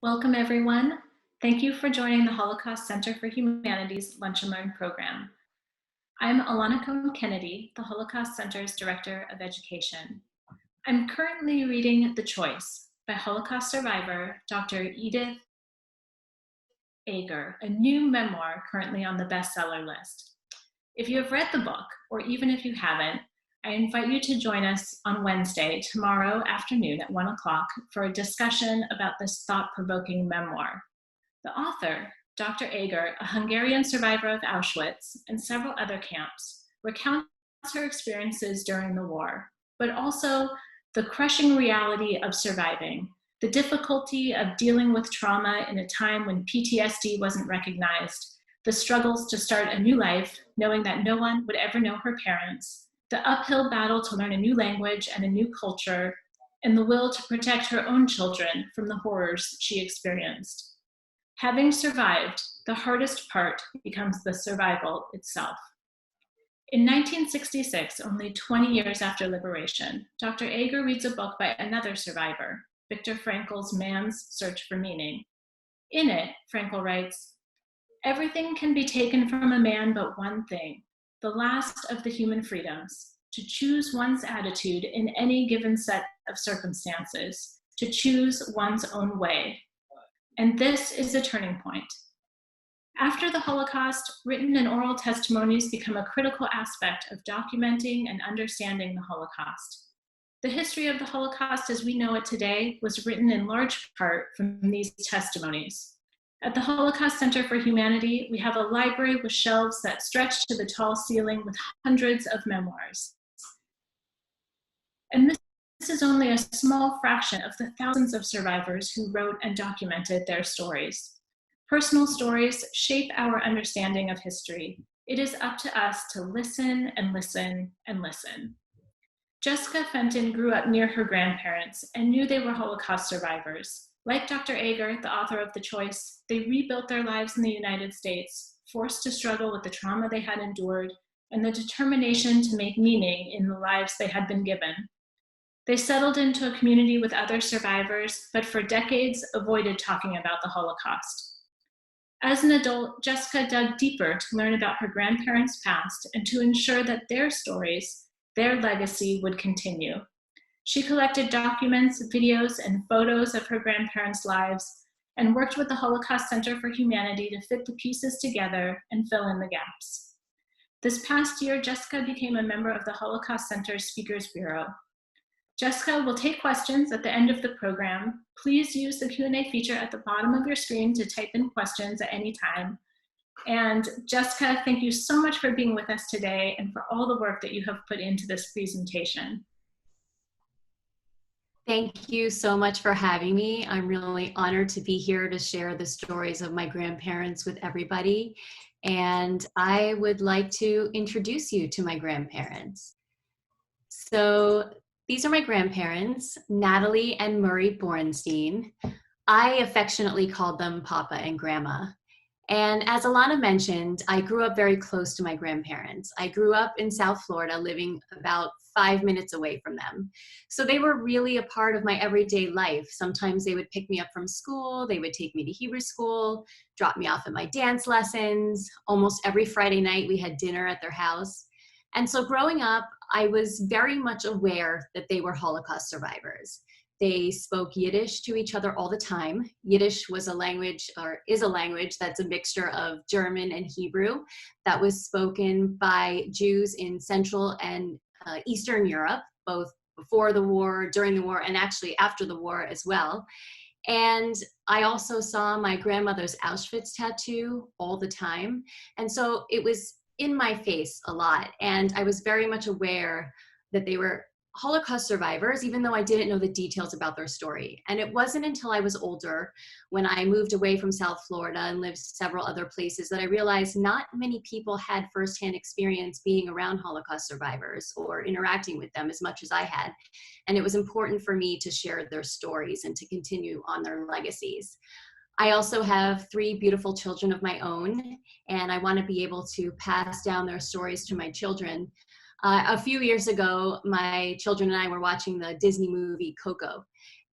Welcome, everyone. Thank you for joining the Holocaust Center for Humanity's Lunch and Learn program. I'm Alana Cohn-Kennedy, the Holocaust Center's Director of Education. I'm currently reading The Choice by Holocaust survivor Dr. Edith Ager, a new memoir currently on the bestseller list. If you have read the book, or even if you haven't, I invite you to join us on Wednesday, tomorrow afternoon at 1 o'clock for a discussion about this thought-provoking memoir. The author, Dr. Ager, a Hungarian survivor of Auschwitz and several other camps, recounts her experiences during the war, but also the crushing reality of surviving, the difficulty of dealing with trauma in a time when PTSD wasn't recognized, the struggles to start a new life, knowing that no one would ever know her parents, the uphill battle to learn a new language and a new culture, and the will to protect her own children from the horrors she experienced. Having survived, the hardest part becomes the survival itself. In 1966, only 20 years after liberation, Dr. Ager reads a book by another survivor, Viktor Frankl's Man's Search for Meaning. In it, Frankl writes, "Everything can be taken from a man but one thing, the last of the human freedoms, to choose one's attitude in any given set of circumstances, to choose one's own way. And this is a turning point. After the Holocaust, written and oral testimonies become a critical aspect of documenting and understanding the Holocaust. The history of the Holocaust as we know it today was written in large part from these testimonies. At the Holocaust Center for Humanity, we have a library with shelves that stretch to the tall ceiling with hundreds of memoirs. And this is only a small fraction of the thousands of survivors who wrote and documented their stories. Personal stories shape our understanding of history. It is up to us to listen and listen and listen. Jessica Fenton grew up near her grandparents and knew they were Holocaust survivors. Like Dr. Ager, the author of The Choice, they rebuilt their lives in the United States, forced to struggle with the trauma they had endured and the determination to make meaning in the lives they had been given. They settled into a community with other survivors, but for decades avoided talking about the Holocaust. As an adult, Jessica dug deeper to learn about her grandparents' past and to ensure that their stories, their legacy, would continue. She collected documents, videos, and photos of her grandparents' lives and worked with the Holocaust Center for Humanity to fit the pieces together and fill in the gaps. This past year, Jessica became a member of the Holocaust Center's Speakers Bureau. Jessica will take questions at the end of the program. Please use the Q&A feature at the bottom of your screen to type in questions at any time. And Jessica, thank you so much for being with us today and for all the work that you have put into this presentation. Thank you so much for having me. I'm really honored to be here to share the stories of my grandparents with everybody. And I would like to introduce you to my grandparents. So these are my grandparents, Natalie and Murray Borenstein. I affectionately called them Papa and Grandma. And as Alana mentioned, I grew up very close to my grandparents. I grew up in South Florida, living about 5 minutes away from them. So they were really a part of my everyday life. Sometimes they would pick me up from school, they would take me to Hebrew school, drop me off at my dance lessons. Almost every Friday night we had dinner at their house. And so growing up, I was very much aware that they were Holocaust survivors. They spoke Yiddish to each other all the time. Yiddish was a language, or is a language, that's a mixture of German and Hebrew that was spoken by Jews in Central and Eastern Europe, both before the war, during the war, and actually after the war as well. And I also saw my grandmother's Auschwitz tattoo all the time. And so it was in my face a lot. And I was very much aware that they were Holocaust survivors, even though I didn't know the details about their story. And it wasn't until I was older, when I moved away from South Florida and lived several other places, that I realized not many people had firsthand experience being around Holocaust survivors or interacting with them as much as I had. And it was important for me to share their stories and to continue on their legacies. I also have 3 beautiful children of my own, and I want to be able to pass down their stories to my children. A few years ago, my children and I were watching the Disney movie Coco,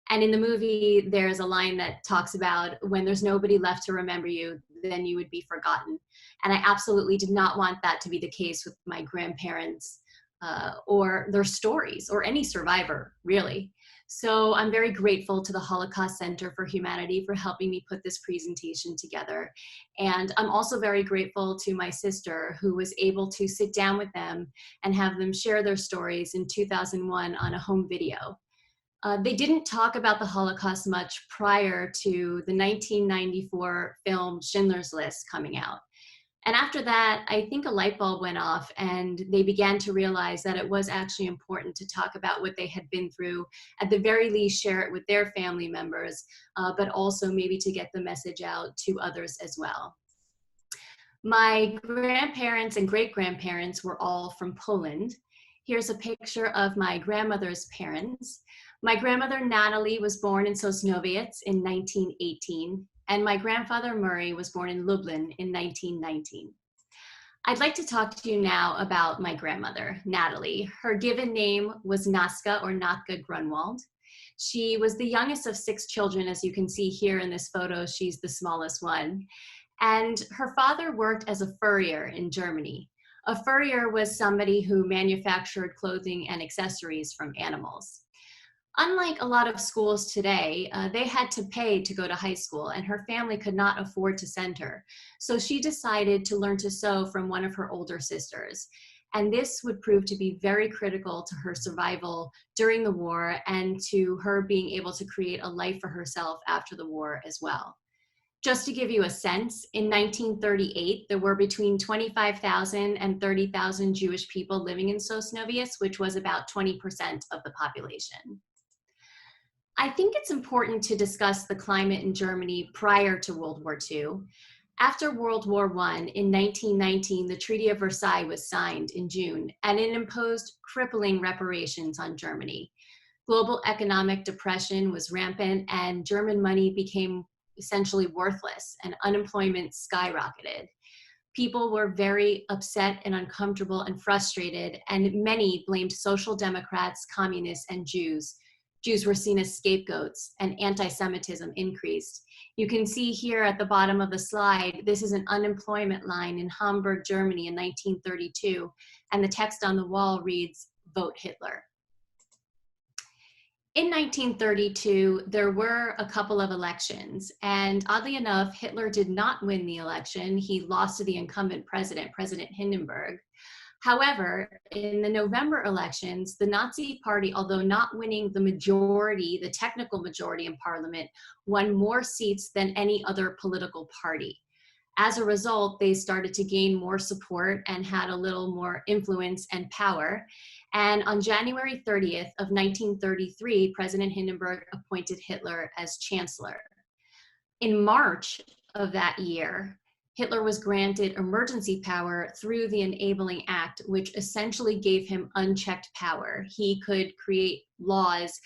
And in the movie, there's a line that talks about when there's nobody left to remember you, then you would be forgotten. And I absolutely did not want that to be the case with my grandparents or their stories or any survivor, really. So I'm very grateful to the Holocaust Center for Humanity for helping me put this presentation together. And I'm also very grateful to my sister who was able to sit down with them and have them share their stories in 2001 on a home video. They didn't talk about the Holocaust much prior to the 1994 film Schindler's List coming out. And after that, I think a light bulb went off and they began to realize that it was actually important to talk about what they had been through, at the very least share it with their family members, but also maybe to get the message out to others as well. My grandparents and great-grandparents were all from Poland. Here's a picture of my grandmother's parents. My grandmother Natalie was born in Sosnowiec in 1918. And my grandfather Murray was born in Lublin in 1919. I'd like to talk to you now about my grandmother, Natalie. Her given name was Naska or Natka Grunwald. She was the youngest of 6 children. As you can see here in this photo, she's the smallest one. And her father worked as a furrier in Germany. A furrier was somebody who manufactured clothing and accessories from animals. Unlike a lot of schools today, they had to pay to go to high school, and her family could not afford to send her. So she decided to learn to sew from one of her older sisters. And this would prove to be very critical to her survival during the war and to her being able to create a life for herself after the war as well. Just to give you a sense, in 1938, there were between 25,000 and 30,000 Jewish people living in Sosnowiec, which was about 20% of the population. I think it's important to discuss the climate in Germany prior to World War II. After World War I, in 1919, the Treaty of Versailles was signed in June, and it imposed crippling reparations on Germany. Global economic depression was rampant, and German money became essentially worthless, and unemployment skyrocketed. People were very upset and uncomfortable and frustrated, and many blamed Social Democrats, communists, and Jews. Jews were seen as scapegoats, and anti-Semitism increased. You can see here at the bottom of the slide, this is an unemployment line in Hamburg, Germany in 1932, and the text on the wall reads, "Vote Hitler." In 1932, there were a couple of elections, and oddly enough, Hitler did not win the election. He lost to the incumbent president, President Hindenburg. However, in the November elections, the Nazi Party, although not winning the majority, the technical majority in parliament, won more seats than any other political party. As a result, they started to gain more support and had a little more influence and power. And on January 30th of 1933, President Hindenburg appointed Hitler as chancellor. In March of that year, Hitler was granted emergency power through the Enabling Act, which essentially gave him unchecked power. He could create laws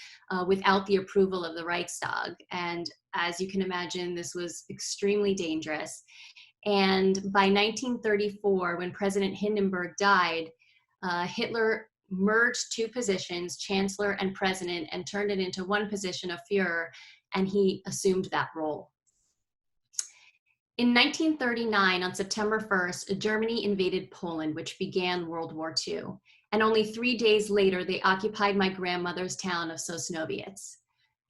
without the approval of the Reichstag. And as you can imagine, this was extremely dangerous. And by 1934, when President Hindenburg died, Hitler merged 2 positions, chancellor and president, and turned it into one position of Führer, and he assumed that role. In 1939, on September 1st, Germany invaded Poland, which began World War II. And only 3 days later, they occupied my grandmother's town of Sosnowiec.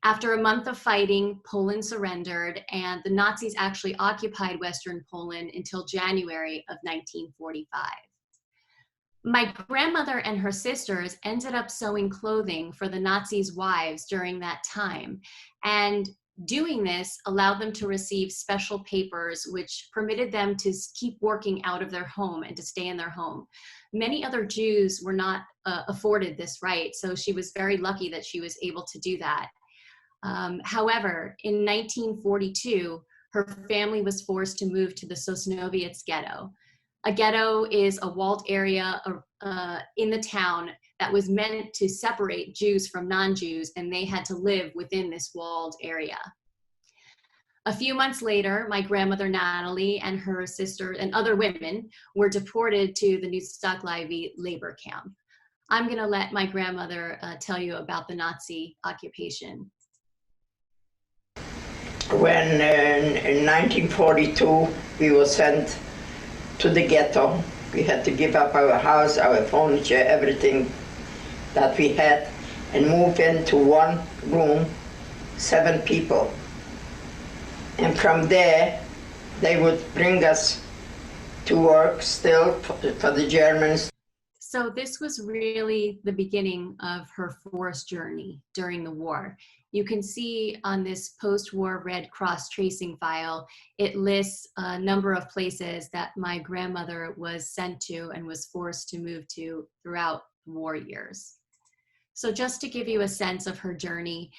After a month of fighting, Poland surrendered, and the Nazis actually occupied Western Poland until January of 1945. My grandmother and her sisters ended up sewing clothing for the Nazis' wives during that time. And doing this allowed them to receive special papers which permitted them to keep working out of their home and to stay in their home. Many other Jews were not afforded this right, so she was very lucky that she was able to do that. However, in 1942, her family was forced to move to the Sosnowiec ghetto. A ghetto is a walled area in the town that was meant to separate Jews from non-Jews, and they had to live within this walled area. A few months later, my grandmother Natalie and her sister and other women were deported to the Newstock-Livy labor camp. I'm going to let my grandmother tell you about the Nazi occupation. When in 1942 we were sent to the ghetto. We had to give up our house, our furniture, everything that we had, and move into one room, 7 people. And from there, they would bring us to work still for the Germans. So this was really the beginning of her forced journey during the war. You can see on this post-war Red Cross tracing file, it lists a number of places that my grandmother was sent to and was forced to move to throughout war years. So just to give you a sense of her journey,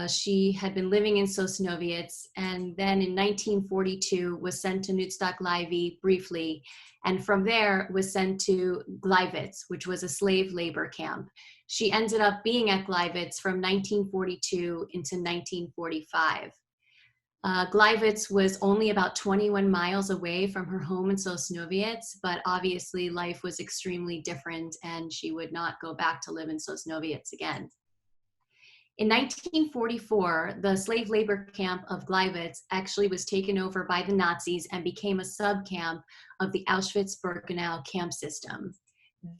she had been living in Sosnowiec, and then in 1942 was sent to Nutztak-Levi briefly, and from there was sent to Gleiwitz, which was a slave labor camp. She ended up being at Gleiwitz from 1942 into 1945. Gleiwitz was only about 21 miles away from her home in Sosnowiec, but obviously life was extremely different and she would not go back to live in Sosnowiec again. In 1944, the slave labor camp of Gleiwitz actually was taken over by the Nazis and became a sub-camp of the Auschwitz-Birkenau camp system.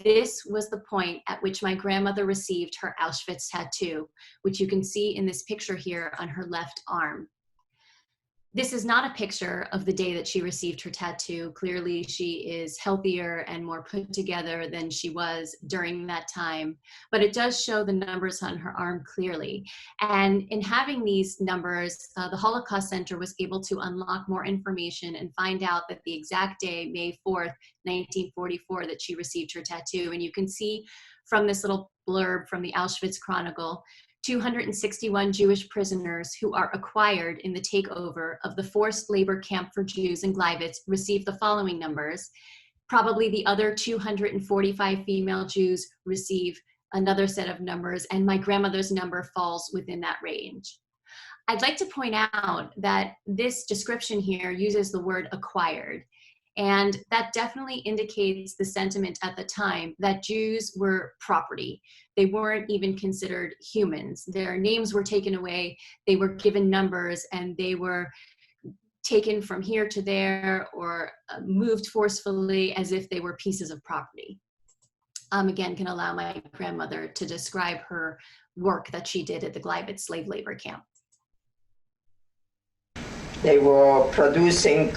This was the point at which my grandmother received her Auschwitz tattoo, which you can see in this picture here on her left arm. This is not a picture of the day that she received her tattoo. Clearly, she is healthier and more put together than she was during that time, but it does show the numbers on her arm clearly. And in having these numbers, the Holocaust Center was able to unlock more information and find out that the exact day, May 4th, 1944, that she received her tattoo. And you can see from this little blurb from the Auschwitz Chronicle, 261 Jewish prisoners who are acquired in the takeover of the forced labor camp for Jews in Gleiwitz received the following numbers. Probably the other 245 female Jews receive another set of numbers, and my grandmother's number falls within that range. I'd like to point out that this description here uses the word acquired. And that definitely indicates the sentiment at the time that Jews were property. They weren't even considered humans. Their names were taken away, they were given numbers, and they were taken from here to there or moved forcefully as if they were pieces of property. Again, can allow my grandmother to describe her work that she did at the Gleiwitz slave labor camp. They were producing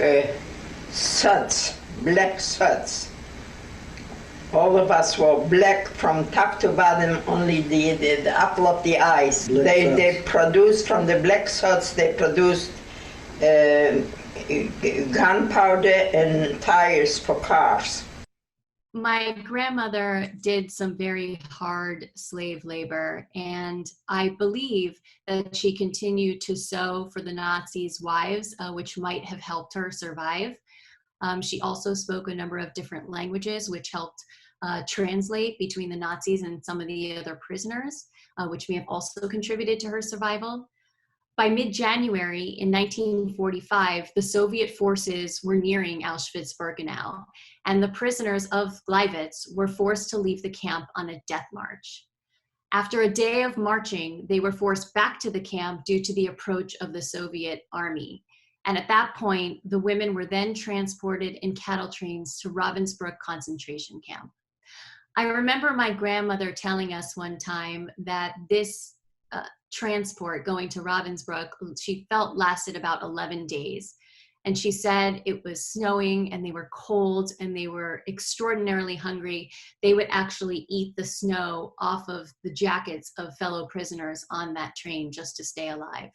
suds, black suds. All of us were black from top to bottom, only the apple of the eyes. They produced from the black suds, they produced gunpowder and tires for cars. My grandmother did some very hard slave labor, and I believe that she continued to sew for the Nazis' wives, which might have helped her survive. She also spoke a number of different languages, which helped translate between the Nazis and some of the other prisoners, which may have also contributed to her survival. By mid-January in 1945, the Soviet forces were nearing Auschwitz-Birkenau, and the prisoners of Gleiwitz were forced to leave the camp on a death march. After a day of marching, they were forced back to the camp due to the approach of the Soviet army. And at that point, the women were then transported in cattle trains to Ravensbrück concentration camp. I remember my grandmother telling us one time that this transport going to Ravensbrück, she felt lasted about 11 days. And she said it was snowing and they were cold and they were extraordinarily hungry. They would actually eat the snow off of the jackets of fellow prisoners on that train just to stay alive.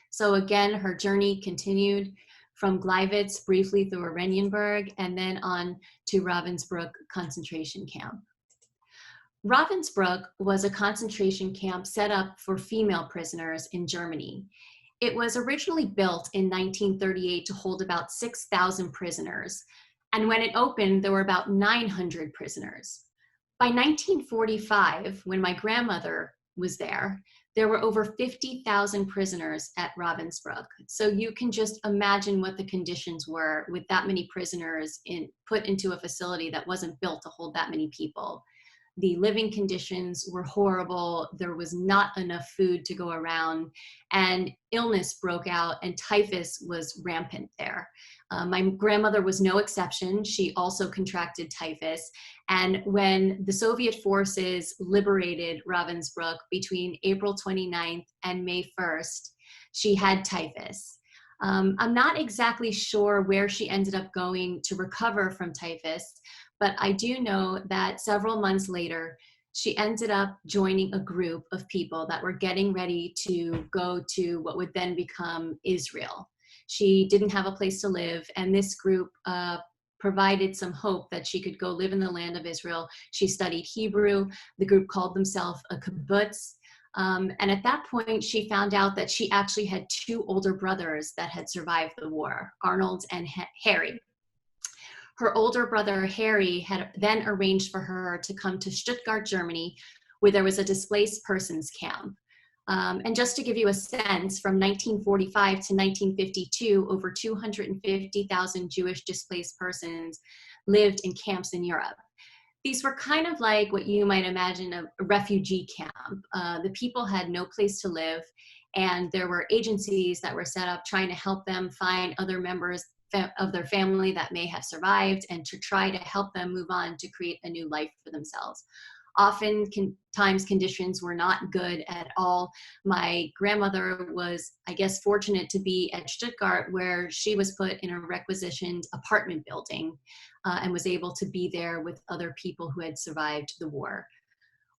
So again, her journey continued from Gleiwitz briefly through Oranienburg and then on to Ravensbrück concentration camp. Ravensbrück was a concentration camp set up for female prisoners in Germany. It was originally built in 1938 to hold about 6,000 prisoners. And when it opened, there were about 900 prisoners. By 1945, when my grandmother was there were over 50,000 prisoners at Ravensbrück. So you can just imagine what the conditions were with that many prisoners put into a facility that wasn't built to hold that many people. The living conditions were horrible. There was not enough food to go around, and illness broke out, and typhus was rampant there. My grandmother was no exception. She also contracted typhus. And when the Soviet forces liberated Ravensbrück between April 29th and May 1st, she had typhus. I'm not exactly sure where she ended up going to recover from typhus, but I do know that several months later, she ended up joining a group of people that were getting ready to go to what would then become Israel. She didn't have a place to live, and this group provided some hope that she could go live in the land of Israel. She studied Hebrew. The group called themselves a kibbutz. And at that point, she found out that she actually had two older brothers that had survived the war, Arnold and Harry. Her older brother, Harry, had then arranged for her to come to Stuttgart, Germany, where there was a displaced persons camp. And just to give you a sense, from 1945 to 1952, over 250,000 Jewish displaced persons lived in camps in Europe. These were kind of like what you might imagine a refugee camp. The people had no place to live, and there were agencies that were set up trying to help them find other members of their family that may have survived and to try to help them move on to create a new life for themselves. Oftentimes conditions were not good at all. My grandmother was, I guess, fortunate to be at Stuttgart, where she was put in a requisitioned apartment building and was able to be there with other people who had survived the war.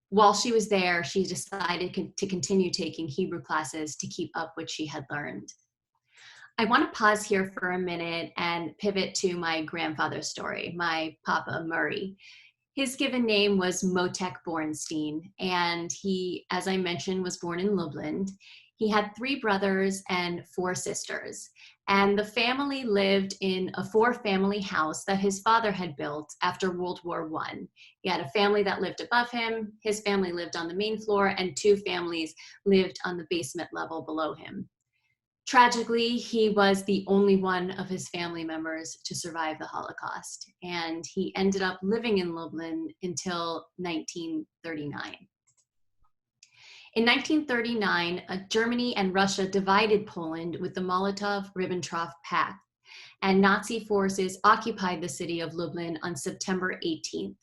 While she was there, she decided to continue taking Hebrew classes to keep up what she had learned. I want to pause here for a minute and pivot to my grandfather's story, my Papa Murray. His given name was Motek Borenstein, and he, as I mentioned, was born in Lublin. He had 3 brothers and 4 sisters, and the family lived in a 4-family house that his father had built after World War I. He had a family that lived above him, his family lived on the main floor, and 2 families lived on the basement level below him. Tragically, he was the only one of his family members to survive the Holocaust, and he ended up living in Lublin until 1939. In 1939, Germany and Russia divided Poland with the Molotov-Ribbentrop Pact, and Nazi forces occupied the city of Lublin on September 18th.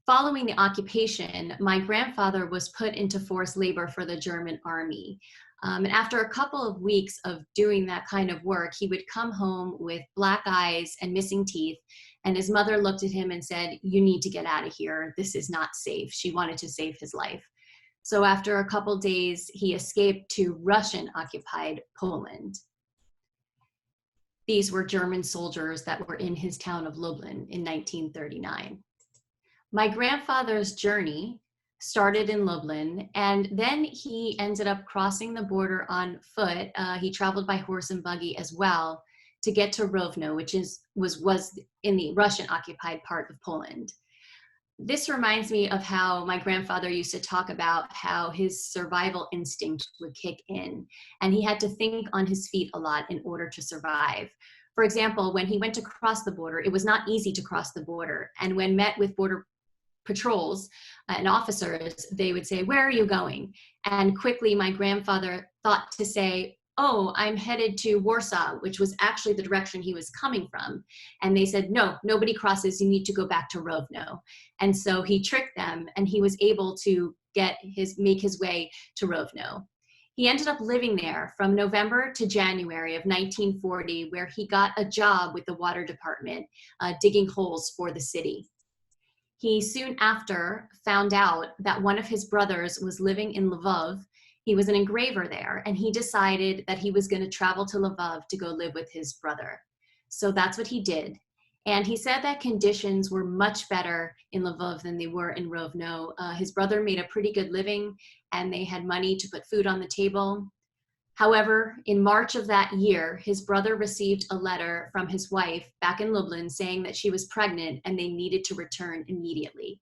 Following the occupation, my grandfather was put into forced labor for the German army. And after a couple of weeks of doing that kind of work, he would come home with black eyes and missing teeth. And his mother looked at him and said, "You need to get out of here. This is not safe." She wanted to save his life. So after a couple days, he escaped to Russian-occupied Poland. These were German soldiers that were in his town of Lublin in 1939. My grandfather's journey started in Lublin, and then he ended up crossing the border on foot. He traveled by horse and buggy as well to get to Rovno, which was in the Russian-occupied part of Poland. This reminds me of how my grandfather used to talk about how his survival instinct would kick in, and he had to think on his feet a lot in order to survive. For example, when he went to cross the border, it was not easy to cross the border, and when met with border patrols and officers, they would say, "Where are you going?" And quickly my grandfather thought to say, "Oh, I'm headed to Warsaw," which was actually the direction he was coming from. And they said, "No, nobody crosses, you need to go back to Rovno." And so he tricked them, and he was able to make his way to Rovno. He ended up living there from November to January of 1940, where he got a job with the water department, digging holes for the city. He soon after found out that one of his brothers was living in Lvov. He was an engraver there, and he decided that he was going to travel to Lvov to go live with his brother. So that's what he did. And he said that conditions were much better in Lvov than they were in Rovno. His brother made a pretty good living, and they had money to put food on the table. However, in March of that year, his brother received a letter from his wife back in Lublin saying that she was pregnant and they needed to return immediately.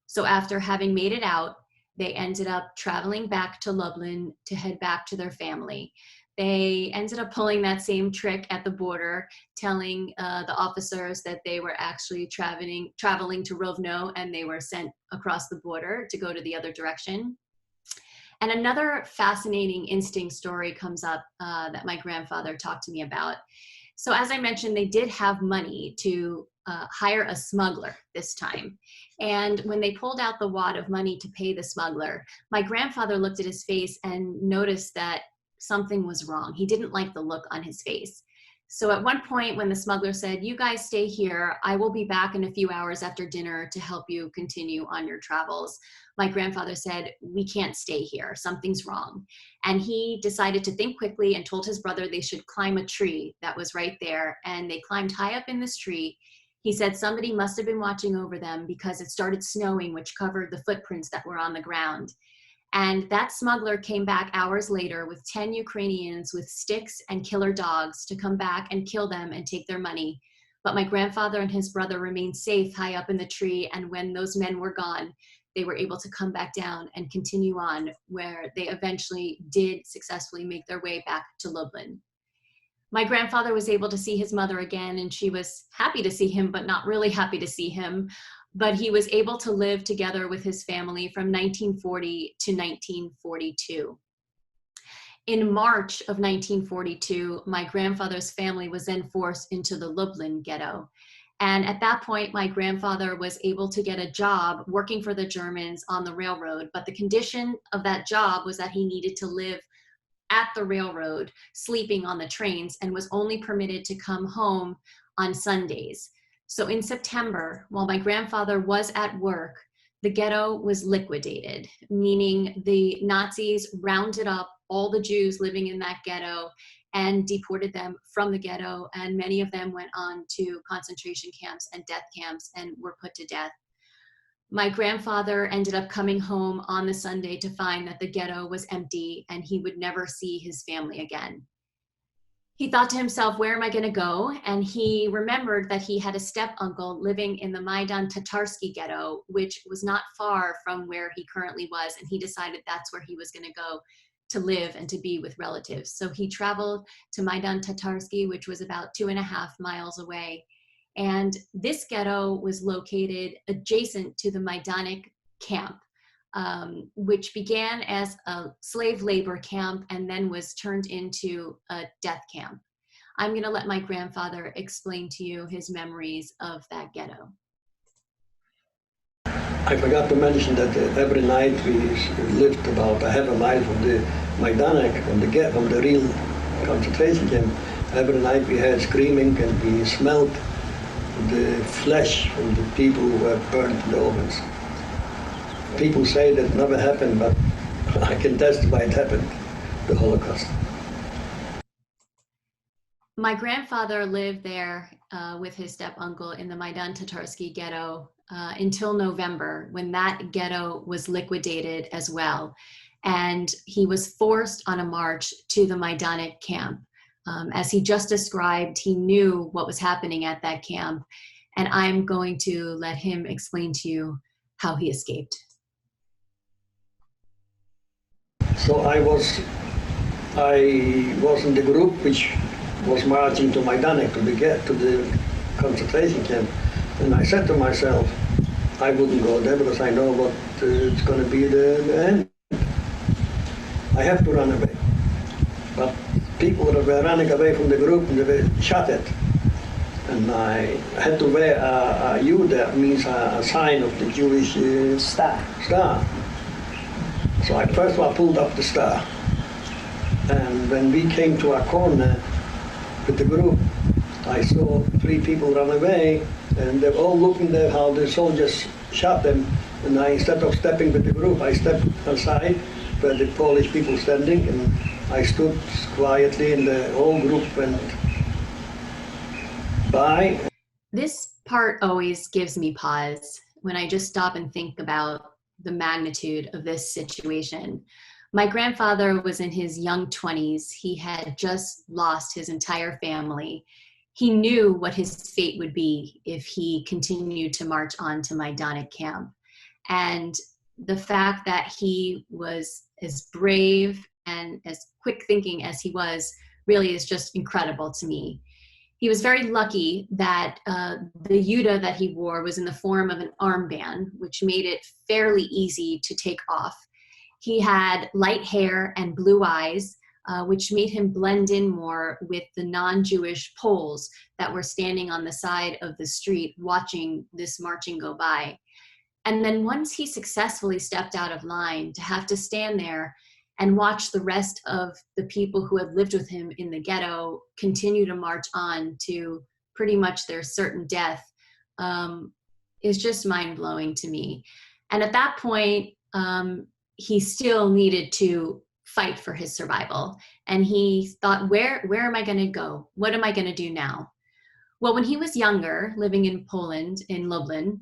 So after having made it out, they ended up traveling back to Lublin to head back to their family. They ended up pulling that same trick at the border, telling the officers that they were actually traveling to Rovno, and they were sent across the border to go to the other direction. And another fascinating instinct story comes up that my grandfather talked to me about. So as I mentioned, they did have money to hire a smuggler this time. And when they pulled out the wad of money to pay the smuggler, my grandfather looked at his face and noticed that something was wrong. He didn't like the look on his face. So at one point when the smuggler said, "You guys stay here, I will be back in a few hours after dinner to help you continue on your travels," my grandfather said, "We can't stay here, something's wrong." And he decided to think quickly and told his brother they should climb a tree that was right there. And they climbed high up in this tree. He said somebody must have been watching over them because it started snowing, which covered the footprints that were on the ground. And that smuggler came back hours later with 10 Ukrainians with sticks and killer dogs to come back and kill them and take their money. But my grandfather and his brother remained safe high up in the tree. And when those men were gone, they were able to come back down and continue on, where they eventually did successfully make their way back to Lublin. My grandfather was able to see his mother again, and she was happy to see him, but not really happy to see him. But he was able to live together with his family from 1940 to 1942. In March of 1942, my grandfather's family was then forced into the Lublin ghetto. And at that point, my grandfather was able to get a job working for the Germans on the railroad. But the condition of that job was that he needed to live at the railroad, sleeping on the trains, and was only permitted to come home on Sundays. So in September, while my grandfather was at work, the ghetto was liquidated, meaning the Nazis rounded up all the Jews living in that ghetto and deported them from the ghetto. And many of them went on to concentration camps and death camps and were put to death. My grandfather ended up coming home on the Sunday to find that the ghetto was empty and he would never see his family again. He thought to himself, where am I going to go? And he remembered that he had a step-uncle living in the Maidan Tatarsky ghetto, which was not far from where he currently was. And he decided that's where he was going to go to live and to be with relatives. So he traveled to Maidan Tatarsky, which was about 2.5 miles away. And this ghetto was located adjacent to the Majdanek camp, which began as a slave labor camp and then was turned into a death camp. I'm going to let my grandfather explain to you his memories of that ghetto. I forgot to mention that every night we lived about a half a mile from the Majdanek, from the real concentration camp. Every night we had screaming and we smelled the flesh from the people who were burned in the ovens. People say that never happened, but I can testify it happened, the Holocaust. My grandfather lived there with his step-uncle in the Maidan Tatarsky ghetto until November, when that ghetto was liquidated as well. And he was forced on a march to the Majdanek camp. As he just described, he knew what was happening at that camp. And I'm going to let him explain to you how he escaped. So I was in the group which was marching to Majdanek to the concentration camp. And I said to myself, I wouldn't go there because I know what it's going to be the end. I have to run away. But people that were running away from the group, and they were shot at. And I had to wear a U, that means a sign of the Jewish star. So I first of all pulled up the star. And when we came to a corner with the group, I saw 3 people run away, and they were all looking there how the soldiers shot them. And I, instead of stepping with the group, I stepped aside where the Polish people standing, and I stood quietly, and the whole group went by. This part always gives me pause when I just stop and think about the magnitude of this situation. My grandfather was in his young 20s. He had just lost his entire family. He knew what his fate would be if he continued to march on to Majdanek camp. And the fact that he was as brave and as quick thinking as he was really is just incredible to me. He was very lucky that the yuta that he wore was in the form of an armband, which made it fairly easy to take off. He had light hair and blue eyes, which made him blend in more with the non-Jewish Poles that were standing on the side of the street watching this marching go by. And then once he successfully stepped out of line, to have to stand there and watch the rest of the people who had lived with him in the ghetto continue to march on to pretty much their certain death is just mind-blowing to me. And at that point, he still needed to fight for his survival. And he thought, where am I gonna go? What am I gonna do now? Well, when he was younger, living in Poland, in Lublin,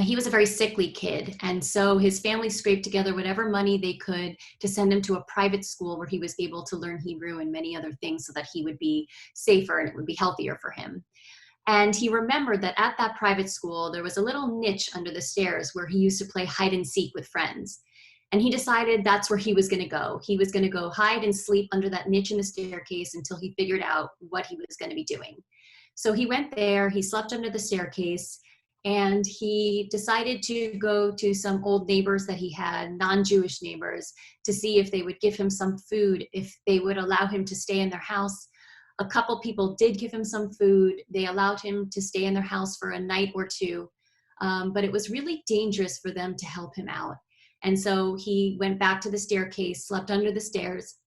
he was a very sickly kid, and so his family scraped together whatever money they could to send him to a private school where he was able to learn Hebrew and many other things so that he would be safer and it would be healthier for him. And he remembered that at that private school, there was a little niche under the stairs where he used to play hide and seek with friends. And he decided that's where he was going to go. He was going to go hide and sleep under that niche in the staircase until he figured out what he was going to be doing. So he went there, he slept under the staircase, and he decided to go to some old neighbors that he had, non-Jewish neighbors, to see if they would give him some food, if they would allow him to stay in their house. A couple people did give him some food. They allowed him to stay in their house for a night or two, but it was really dangerous for them to help him out. And so he went back to the staircase, slept under the stairs.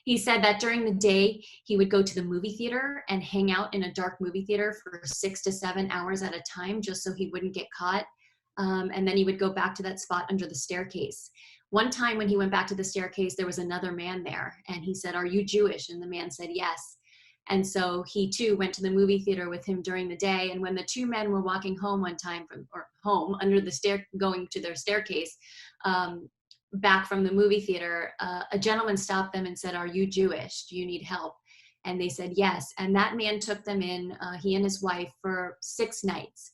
He said that during the day, he would go to the movie theater and hang out in a dark movie theater for 6 to 7 hours at a time, just so he wouldn't get caught. And then he would go back to that spot under the staircase. One time when he went back to the staircase, there was another man there. And he said, "Are you Jewish?" And the man said, "Yes." And so he too went to the movie theater with him during the day. And when the two men were walking home one time home under the stair, going to their staircase, back from the movie theater, a gentleman stopped them and said, "Are you Jewish? Do you need help?" And they said, "Yes." And that man took them in, he and his wife, for 6 nights.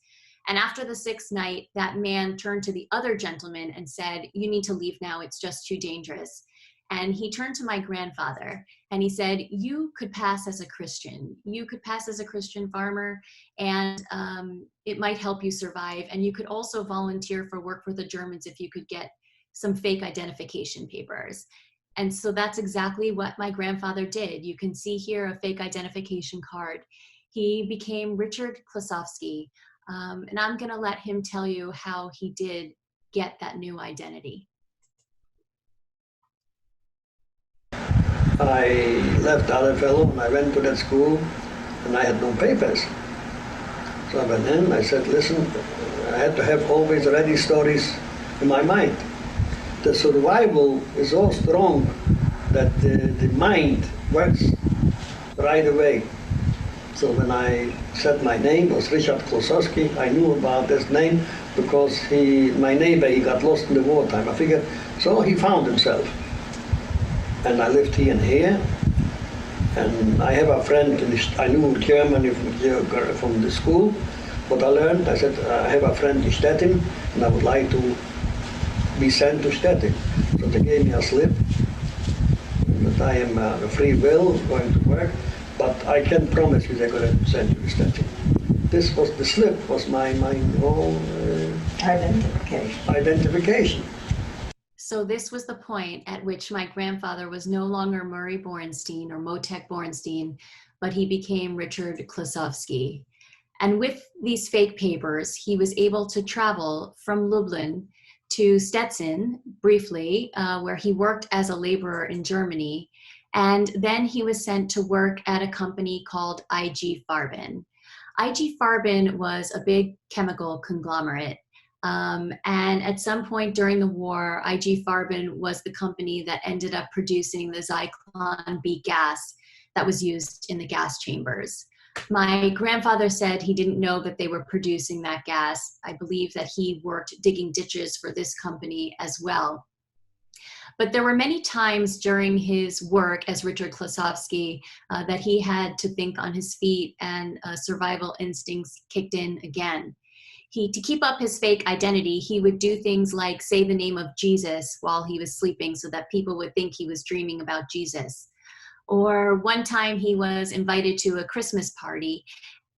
And after the 6th night, that man turned to the other gentleman and said, "You need to leave now. It's just too dangerous." And he turned to my grandfather and he said, "You could pass as a Christian. You could pass as a Christian farmer, and it might help you survive. And you could also volunteer for work for the Germans if you could get some fake identification papers." And so that's exactly what my grandfather did. You can see here a fake identification card. He became Richard Klosowski, and I'm gonna let him tell you how he did get that new identity. I left Allenfellow and I went to that school and I had no papers. So I went in, I said, "Listen, I had to have always ready stories in my mind." The survival is so strong that the mind works right away. So when I said my name was Richard Klosowski, I knew about this name because my neighbor, he got lost in the wartime. I figured, so he found himself. And I lived here and here, and I have a friend, I knew Germany from the school, but I learned, I said, I have a friend in Stettin, and I would like to be sent to Stettin. So they gave me a slip, that I am a free will going to work, but I can't promise you they're going to send you to Stettin. This was, the slip was my whole identification. So this was the point at which my grandfather was no longer Murray Borenstein or Motek Borenstein, but he became Richard Klosowski. And with these fake papers, he was able to travel from Lublin to Stettin briefly, where he worked as a laborer in Germany. And then he was sent to work at a company called IG Farben. IG Farben was a big chemical conglomerate. And at some point during the war, IG Farben was the company that ended up producing the Zyklon B gas that was used in the gas chambers. My grandfather said he didn't know that they were producing that gas. I believe that he worked digging ditches for this company as well. But there were many times during his work as Richard Klosowski that he had to think on his feet, and survival instincts kicked in again. to keep up his fake identity, he would do things like say the name of Jesus while he was sleeping so that people would think he was dreaming about Jesus. Or one time he was invited to a Christmas party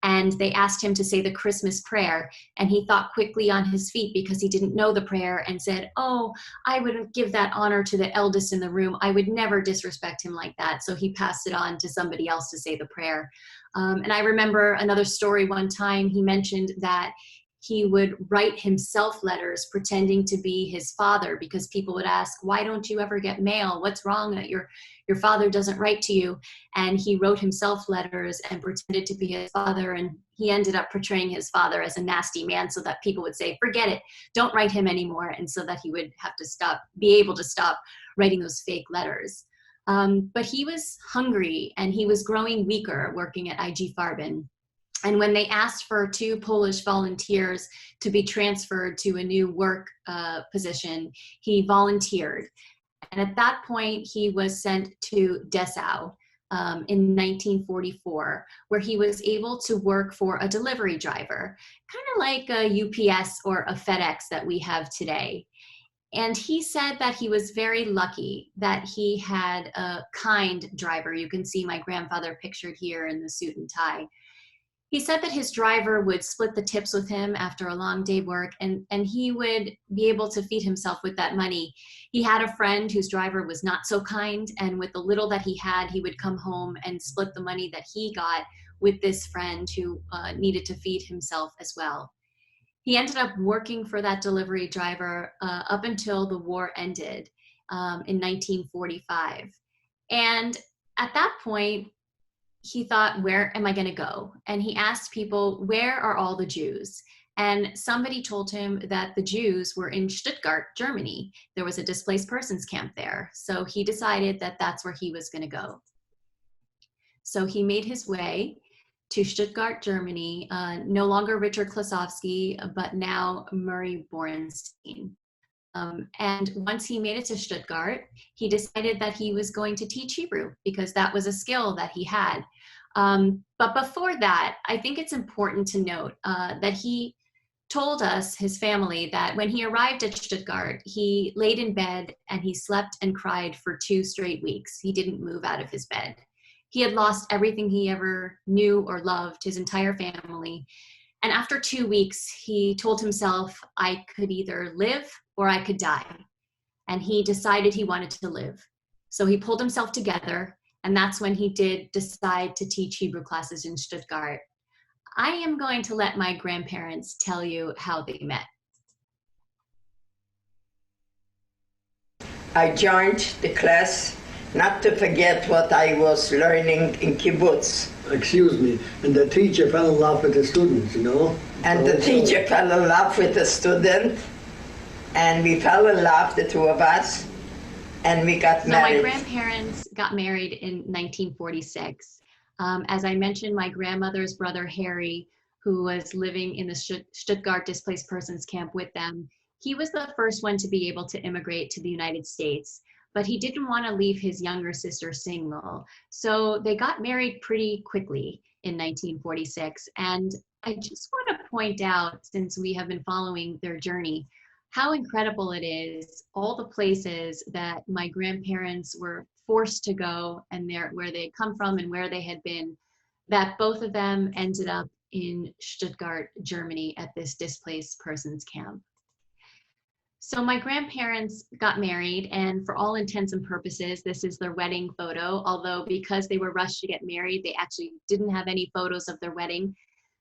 and they asked him to say the Christmas prayer, and he thought quickly on his feet because he didn't know the prayer and said, "Oh, I would give that honor to the eldest in the room. I would never disrespect him like that." So he passed it on to somebody else to say the prayer. And I remember another story one time he mentioned that he would write himself letters pretending to be his father because people would ask, "Why don't you ever get mail? What's wrong that your father doesn't write to you?" And he wrote himself letters and pretended to be his father. And he ended up portraying his father as a nasty man so that people would say, "Forget it, don't write him anymore." And so that he would have to be able to stop writing those fake letters. But he was hungry and he was growing weaker working at IG Farben. And when they asked for 2 Polish volunteers to be transferred to a new work position, he volunteered. And at that point, he was sent to Dessau in 1944, where he was able to work for a delivery driver, kind of like a UPS or a FedEx that we have today. And he said that he was very lucky that he had a kind driver. You can see my grandfather pictured here in the suit and tie. He said that his driver would split the tips with him after a long day work, and he would be able to feed himself with that money. He had a friend whose driver was not so kind, and with the little that he had, he would come home and split the money that he got with this friend who needed to feed himself as well. He ended up working for that delivery driver up until the war ended in 1945. And at that point, he thought, where am I going to go? And he asked people, where are all the Jews? And somebody told him that the Jews were in Stuttgart, Germany. There was a displaced persons camp there. So he decided that that's where he was going to go. So he made his way to Stuttgart, Germany, no longer Richard Klasowski, but now Murray Borenstein. And once he made it to Stuttgart, he decided that he was going to teach Hebrew because that was a skill that he had. But before that, I think it's important to note that he told us, his family, that when he arrived at Stuttgart, he laid in bed and he slept and cried for 2 straight weeks. He didn't move out of his bed. He had lost everything he ever knew or loved, his entire family. And after 2 weeks, he told himself, I could either live or I could die. And he decided he wanted to live. So he pulled himself together, and that's when he did decide to teach Hebrew classes in Stuttgart. I am going to let my grandparents tell you how they met. I joined the class not to forget what I was learning in kibbutz. Excuse me, and the teacher fell in love with the students, you know? And the teacher fell in love with the student, and we fell in love, the 2 of us, and we got married. So my grandparents got married in 1946. As I mentioned, my grandmother's brother, Harry, who was living in the Stuttgart displaced persons camp with them, he was the first one to be able to immigrate to the United States. But he didn't want to leave his younger sister single. So they got married pretty quickly in 1946. And I just want to point out, since we have been following their journey, how incredible it is, all the places that my grandparents were forced to go and where they come from and where they had been, that both of them ended up in Stuttgart, Germany at this displaced persons camp. So my grandparents got married, and for all intents and purposes, this is their wedding photo, although because they were rushed to get married, they actually didn't have any photos of their wedding.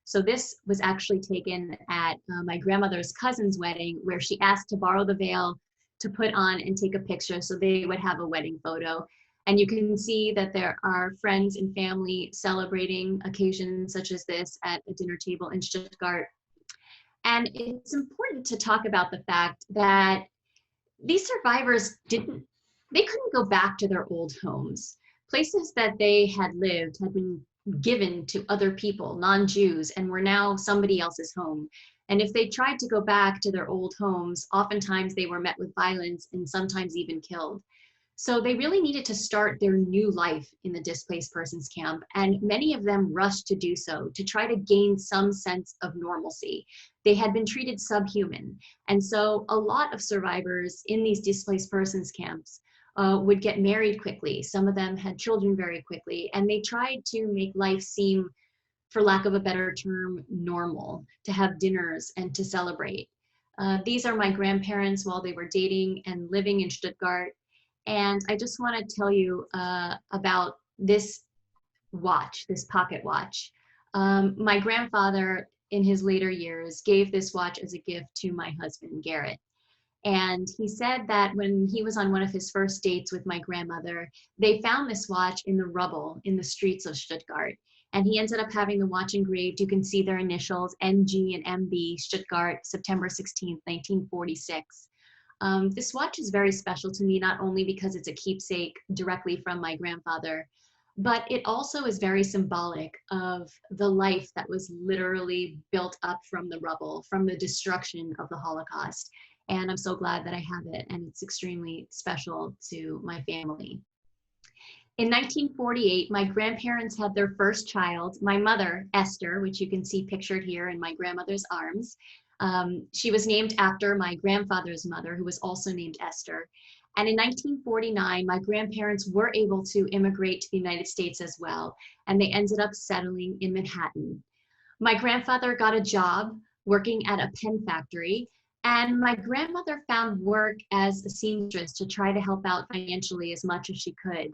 So this was actually taken at my grandmother's cousin's wedding, where she asked to borrow the veil to put on and take a picture so they would have a wedding photo. And you can see that there are friends and family celebrating occasions such as this at a dinner table in Stuttgart. And it's important to talk about the fact that these survivors couldn't go back to their old homes. Places that they had lived had been given to other people, non-Jews, and were now somebody else's home. And if they tried to go back to their old homes, oftentimes they were met with violence and sometimes even killed. So they really needed to start their new life in the displaced persons camp, and many of them rushed to do so to try to gain some sense of normalcy. They had been treated subhuman, and so a lot of survivors in these displaced persons camps would get married quickly. Some of them had children very quickly, and they tried to make life seem, for lack of a better term, normal, to have dinners and to celebrate. These are my grandparents while they were dating and living in Stuttgart. And I just want to tell you about this watch, this pocket watch. My grandfather, in his later years, gave this watch as a gift to my husband, Garrett. And he said that when he was on one of his first dates with my grandmother, they found this watch in the rubble in the streets of Stuttgart. And he ended up having the watch engraved. You can see their initials, NG and MB, Stuttgart, September 16th, 1946. This watch is very special to me, not only because it's a keepsake directly from my grandfather, but it also is very symbolic of the life that was literally built up from the rubble, from the destruction of the Holocaust. And I'm so glad that I have it, and it's extremely special to my family. In 1948, my grandparents had their first child, my mother, Esther, which you can see pictured here in my grandmother's arms. She was named after my grandfather's mother, who was also named Esther. And in 1949, my grandparents were able to immigrate to the United States as well, and they ended up settling in Manhattan. My grandfather got a job working at a pen factory, and my grandmother found work as a seamstress to try to help out financially as much as she could.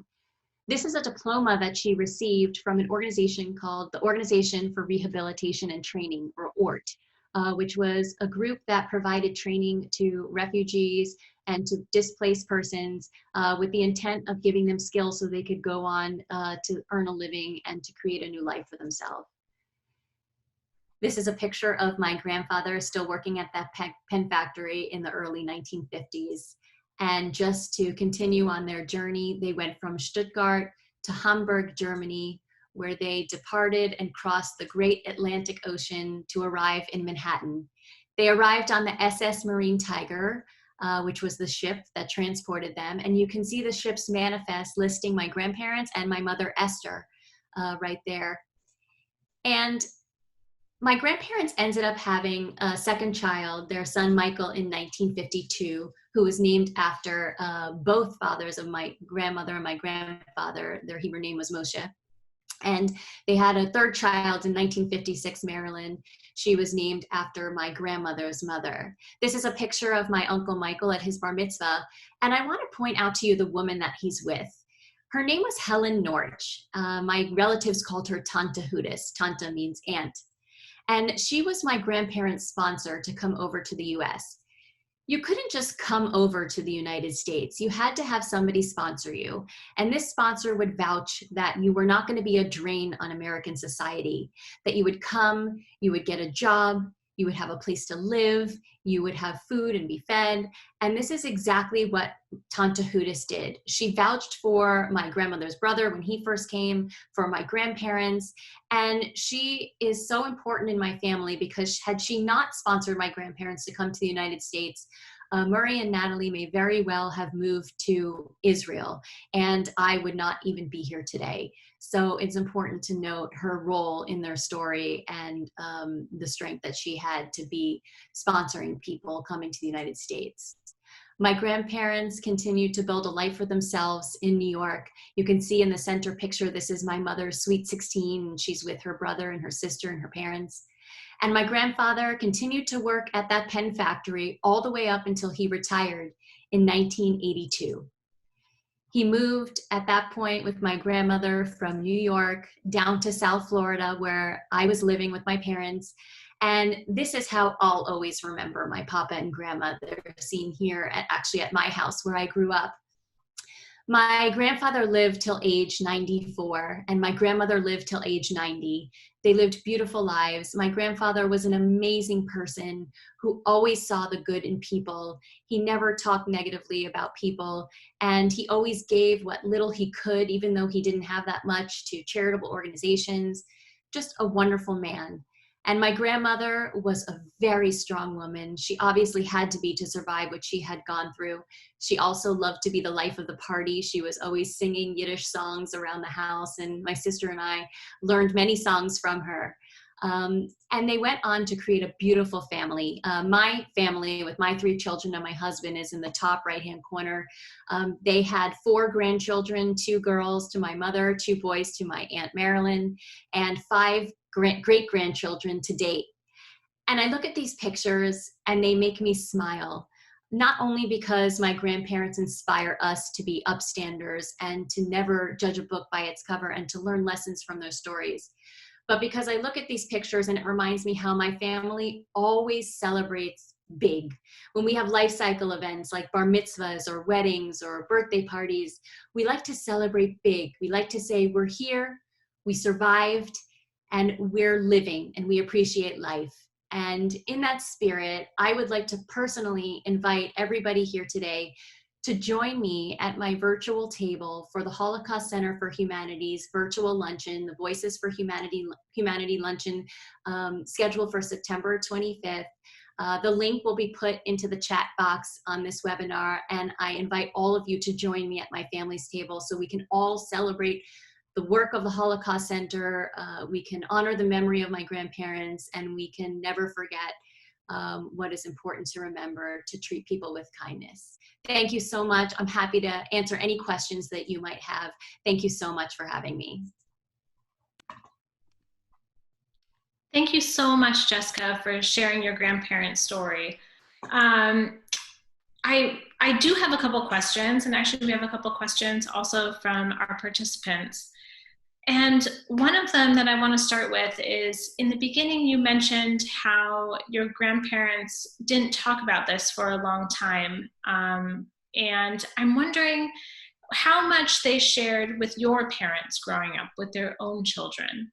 This is a diploma that she received from an organization called the Organization for Rehabilitation and Training, or ORT, which was a group that provided training to refugees and to displaced persons with the intent of giving them skills so they could go on to earn a living and to create a new life for themselves. This is a picture of my grandfather still working at that pen factory in the early 1950s. And just to continue on their journey, they went from Stuttgart to Hamburg, Germany, where they departed and crossed the great Atlantic Ocean to arrive in Manhattan. They arrived on the SS Marine Tiger, which was the ship that transported them. And you can see the ship's manifest listing my grandparents and my mother, Esther, right there. And my grandparents ended up having a second child, their son Michael, in 1952, who was named after both fathers of my grandmother and my grandfather. Their Hebrew name was Moshe. And they had a third child in 1956, Marilyn. She was named after my grandmother's mother. This is a picture of my Uncle Michael at his bar mitzvah. And I want to point out to you the woman that he's with. Her name was Helen Norch. My relatives called her Tante Hudis. Tante means aunt. And she was my grandparents' sponsor to come over to the US. You couldn't just come over to the United States. You had to have somebody sponsor you. And this sponsor would vouch that you were not going to be a drain on American society, that you would come, you would get a job, you would have a place to live, you would have food and be fed. And this is exactly what Tante Hudis did. She vouched for my grandmother's brother when he first came, for my grandparents. And she is so important in my family because had she not sponsored my grandparents to come to the United States, Murray and Natalie may very well have moved to Israel, and I would not even be here today. So it's important to note her role in their story and the strength that she had to be sponsoring people coming to the United States. My grandparents continued to build a life for themselves in New York. You can see in the center picture, this is my mother's Sweet 16, and she's with her brother and her sister and her parents. And my grandfather continued to work at that pen factory all the way up until he retired in 1982. He moved at that point with my grandmother from New York down to South Florida, where I was living with my parents. And this is how I'll always remember my papa and grandma. They're seen here actually at my house where I grew up. My grandfather lived till age 94, and my grandmother lived till age 90. They lived beautiful lives. My grandfather was an amazing person who always saw the good in people. He never talked negatively about people, and he always gave what little he could, even though he didn't have that much, to charitable organizations. Just a wonderful man. And my grandmother was a very strong woman. She obviously had to be to survive what she had gone through. She also loved to be the life of the party. She was always singing Yiddish songs around the house, and my sister and I learned many songs from her. And they went on to create a beautiful family. My family with my 3 children and my husband is in the top right-hand corner. They had 4 grandchildren, 2 girls to my mother, 2 boys to my Aunt Marilyn, and 5 great-grandchildren to date. And I look at these pictures and they make me smile, not only because my grandparents inspire us to be upstanders and to never judge a book by its cover and to learn lessons from their stories, but because I look at these pictures and it reminds me how my family always celebrates big. When we have life cycle events like bar mitzvahs or weddings or birthday parties, we like to celebrate big. We like to say, we're here, we survived, and we're living, and we appreciate life. And in that spirit, I would like to personally invite everybody here today to join me at my virtual table for the Holocaust Center for Humanity's virtual luncheon, the Voices for Humanity luncheon, scheduled for September 25th. The link will be put into the chat box on this webinar, and I invite all of you to join me at my family's table so we can all celebrate the work of the Holocaust Center, we can honor the memory of my grandparents, and we can never forget what is important to remember, to treat people with kindness. Thank you so much. I'm happy to answer any questions that you might have. Thank you so much for having me. Thank you so much, Jessica, for sharing your grandparents' story. I do have a couple questions, and actually we have a couple questions also from our participants. And one of them that I want to start with is, in the beginning you mentioned how your grandparents didn't talk about this for a long time. And I'm wondering how much they shared with your parents growing up with their own children.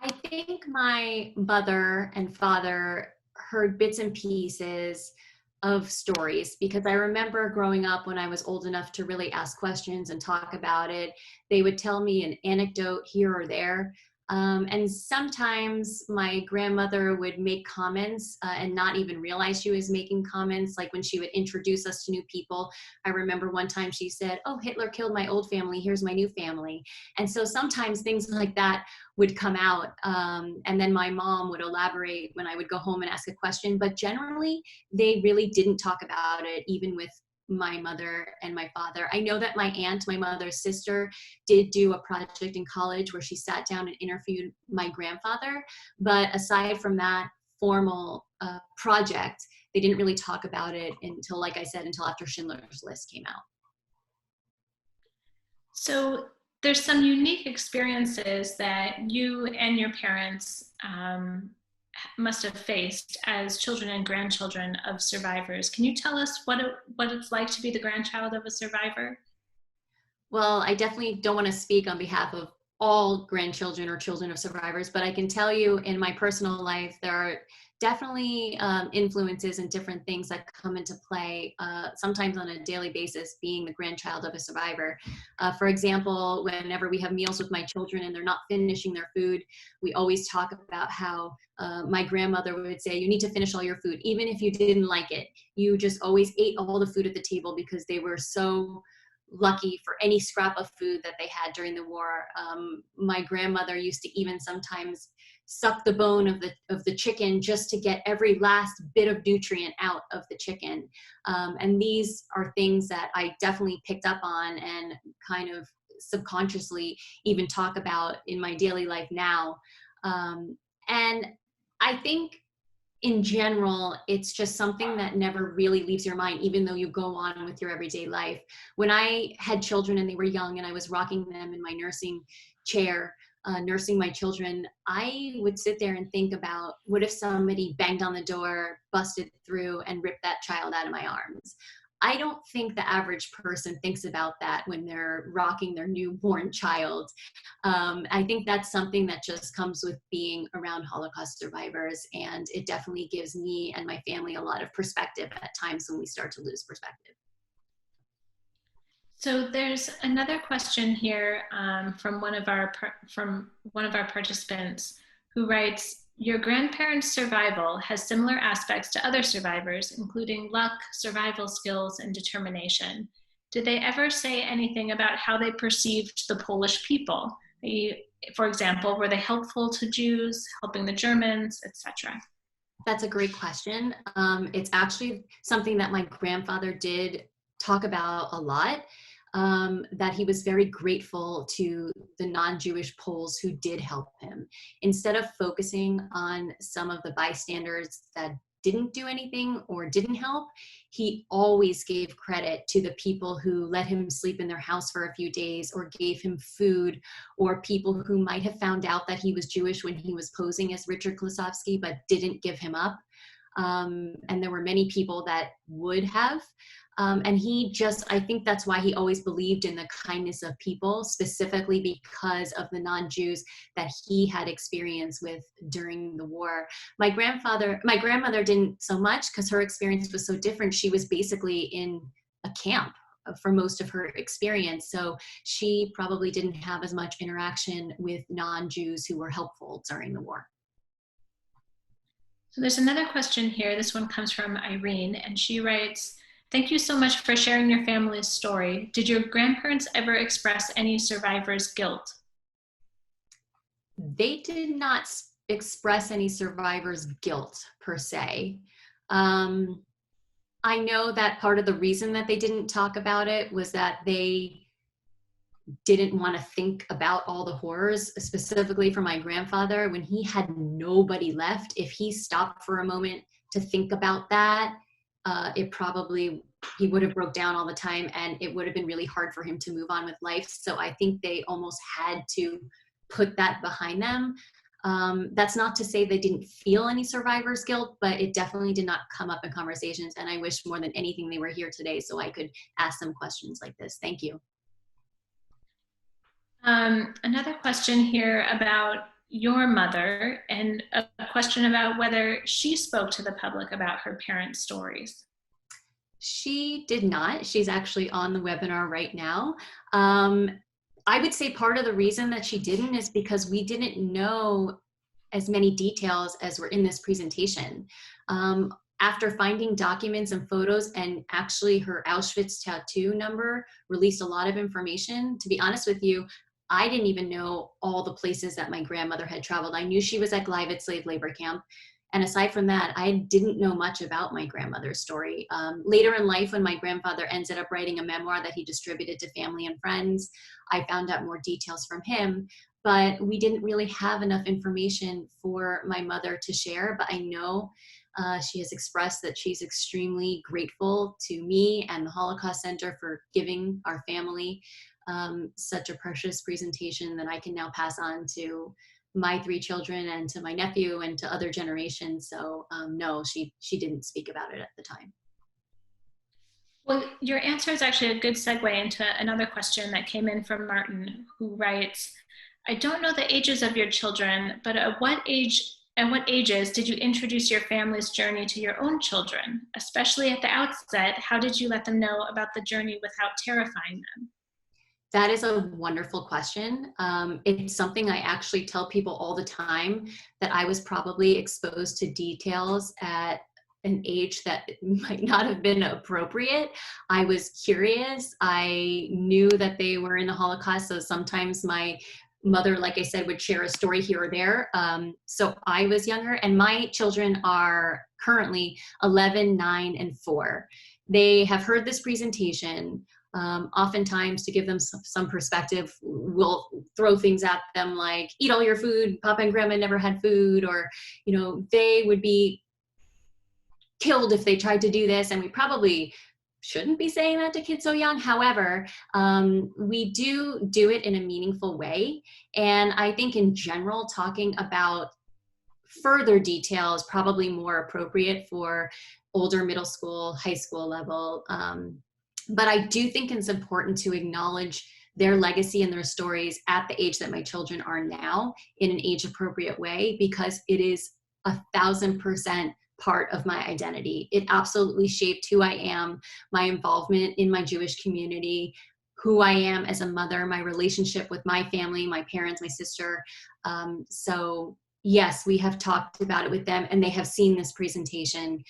I think my mother and father heard bits and pieces of stories, because I remember growing up when I was old enough to really ask questions and talk about it. They would tell me an anecdote here or there. And sometimes my grandmother would make comments and not even realize she was making comments. Like when she would introduce us to new people, I remember one time she said, "Oh, Hitler killed my old family, here's my new family." And so sometimes things like that would come out. And then my mom would elaborate when I would go home and ask a question. But generally, they really didn't talk about it, even with my mother and my father. I know that my aunt, my mother's sister, did do a project in college where she sat down and interviewed my grandfather. But aside from that formal project, they didn't really talk about it until, like I said, until after Schindler's List came out. So there's some unique experiences that you and your parents must have faced as children and grandchildren of survivors. Can you tell us what it's like to be the grandchild of a survivor? Well, I definitely don't want to speak on behalf of all grandchildren or children of survivors, but I can tell you in my personal life, there are definitely influences and different things that come into play, sometimes on a daily basis, being the grandchild of a survivor. For example, whenever we have meals with my children and they're not finishing their food, we always talk about how my grandmother would say, "You need to finish all your food, even if you didn't like it. You just always ate all the food at the table," because they were so lucky for any scrap of food that they had during the war. My grandmother used to even sometimes suck the bone of the chicken just to get every last bit of nutrient out of the chicken. And these are things that I definitely picked up on and kind of subconsciously even talk about in my daily life now. And I think in general, it's just something that never really leaves your mind, even though you go on with your everyday life. When I had children and they were young and I was rocking them in my nursing chair, nursing my children, I would sit there and think about, what if somebody banged on the door, busted through, and ripped that child out of my arms? I don't think the average person thinks about that when they're rocking their newborn child. I think that's something that just comes with being around Holocaust survivors, and it definitely gives me and my family a lot of perspective at times when we start to lose perspective. So there's another question here from one of our participants who writes, Your grandparents' survival has similar aspects to other survivors, including luck, survival skills, and determination. Did they ever say anything about how they perceived the Polish people? For example, were they helpful to Jews, helping the Germans, etc.? That's a great question. It's actually something that my grandfather did talk about a lot, that he was very grateful to the non-Jewish Poles who did help him. Instead of focusing on some of the bystanders that didn't do anything or didn't help, he always gave credit to the people who let him sleep in their house for a few days or gave him food, or people who might have found out that he was Jewish when he was posing as Richard Klusovsky but didn't give him up. And there were many people that would have. And I think that's why he always believed in the kindness of people, specifically because of the non-Jews that he had experience with during the war. My grandmother didn't so much because her experience was so different. She was basically in a camp for most of her experience. So she probably didn't have as much interaction with non-Jews who were helpful during the war. So there's another question here. This one comes from Irene, and she writes, "Thank you so much for sharing your family's story. Did your grandparents ever express any survivor's guilt?" They did not express any survivor's guilt per se. I know that part of the reason that they didn't talk about it was that they didn't want to think about all the horrors, specifically for my grandfather. When he had nobody left, if he stopped for a moment to think about that, he would have broke down all the time, and it would have been really hard for him to move on with life. So I think they almost had to put that behind them. That's not to say they didn't feel any survivor's guilt, but it definitely did not come up in conversations. And I wish more than anything they were here today so I could ask them questions like this. Thank you. Another question here about your mother, and a question about whether she spoke to the public about her parents' stories. She did not. She's actually on the webinar right now. I would say part of the reason that she didn't is because we didn't know as many details as were in this presentation. After finding documents and photos, and actually her Auschwitz tattoo number released a lot of information, to be honest with you, I didn't even know all the places that my grandmother had traveled. I knew she was at Gleiwitz slave labor camp. And aside from that, I didn't know much about my grandmother's story. Later in life, when my grandfather ended up writing a memoir that he distributed to family and friends, I found out more details from him. But we didn't really have enough information for my mother to share. But I know she has expressed that she's extremely grateful to me and the Holocaust Center for giving our family such a precious presentation that I can now pass on to my 3 children and to my nephew and to other generations. So no, she didn't speak about it at the time. Well, your answer is actually a good segue into another question that came in from Martin, who writes, "I don't know the ages of your children, but at what ages did you introduce your family's journey to your own children? Especially at the outset, how did you let them know about the journey without terrifying them?" That is a wonderful question. It's something I actually tell people all the time, that I was probably exposed to details at an age that might not have been appropriate. I was curious. I knew that they were in the Holocaust, so sometimes my mother, like I said, would share a story here or there. So I was younger, and my children are currently 11, 9, and 4. They have heard this presentation. Oftentimes, to give them some perspective, we'll throw things at them like, eat all your food, Papa and Grandma never had food, or, they would be killed if they tried to do this. And we probably shouldn't be saying that to kids so young. However, we do it in a meaningful way. And I think in general, talking about further detail is probably more appropriate for older middle school, high school level. But I do think it's important to acknowledge their legacy and their stories at the age that my children are now in an age appropriate way, because it is 1,000% part of my identity. It absolutely shaped who I am, my involvement in my Jewish community, who I am as a mother, my relationship with my family, my parents, my sister. So yes, we have talked about it with them, and they have seen this presentation.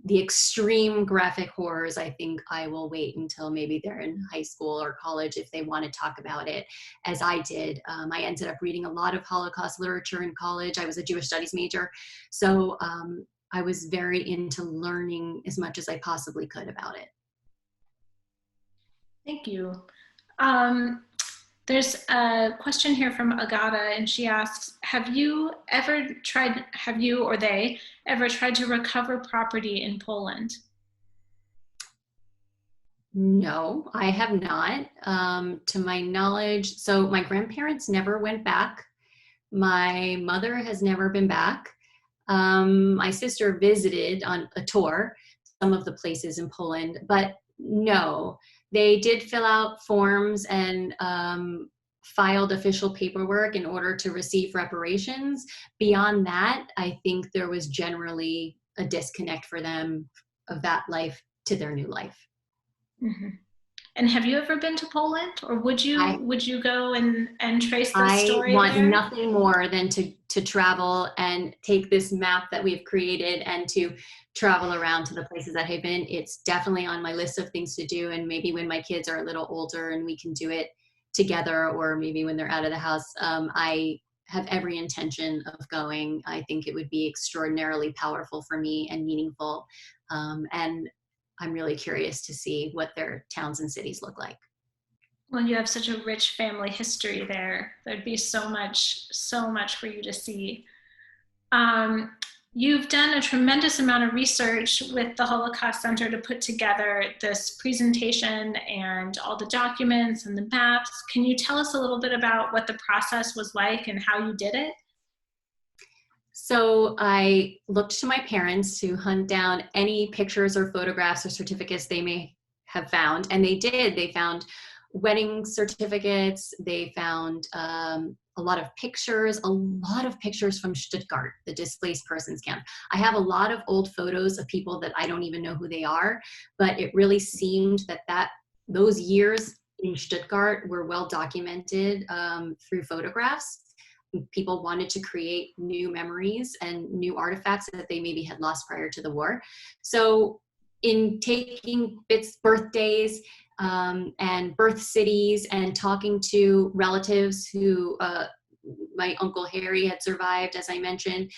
The extreme graphic horrors, I think I will wait until maybe they're in high school or college if they want to talk about it, as I did. I ended up reading a lot of Holocaust literature in college. I was a Jewish studies major, so I was very into learning as much as I possibly could about it. Thank you. There's a question here from Agata, and she asks, have you or they ever tried to recover property in Poland? No, I have not. To my knowledge, so my grandparents never went back. My mother has never been back. My sister visited on a tour some of the places in Poland, but no. They did fill out forms and filed official paperwork in order to receive reparations. Beyond that, I think there was generally a disconnect for them of that life to their new life. Mm-hmm. And have you ever been to Poland, or would you go and trace the story I want there? nothing more than to travel and take this map that we've created and to travel around to the places that I've been. It's definitely on my list of things to do, and maybe when my kids are a little older and we can do it together, or maybe when they're out of the house, I have every intention of going. I think it would be extraordinarily powerful for me and meaningful, and I'm really curious to see what their towns and cities look like. Well, you have such a rich family history there. There'd be so much for you to see. You've done a tremendous amount of research with the Holocaust Center to put together this presentation and all the documents and the maps. Can you tell us a little bit about what the process was like and how you did it? So I looked to my parents to hunt down any pictures or photographs or certificates they may have found, and they did. They found wedding certificates. They found a lot of pictures from Stuttgart, the displaced persons camp. I have a lot of old photos of people that I don't even know who they are, but it really seemed that those years in Stuttgart were well documented through photographs. People wanted to create new memories and new artifacts that they maybe had lost prior to the war. So in taking birthdays and birth cities and talking to relatives who my Uncle Harry had survived, as I mentioned,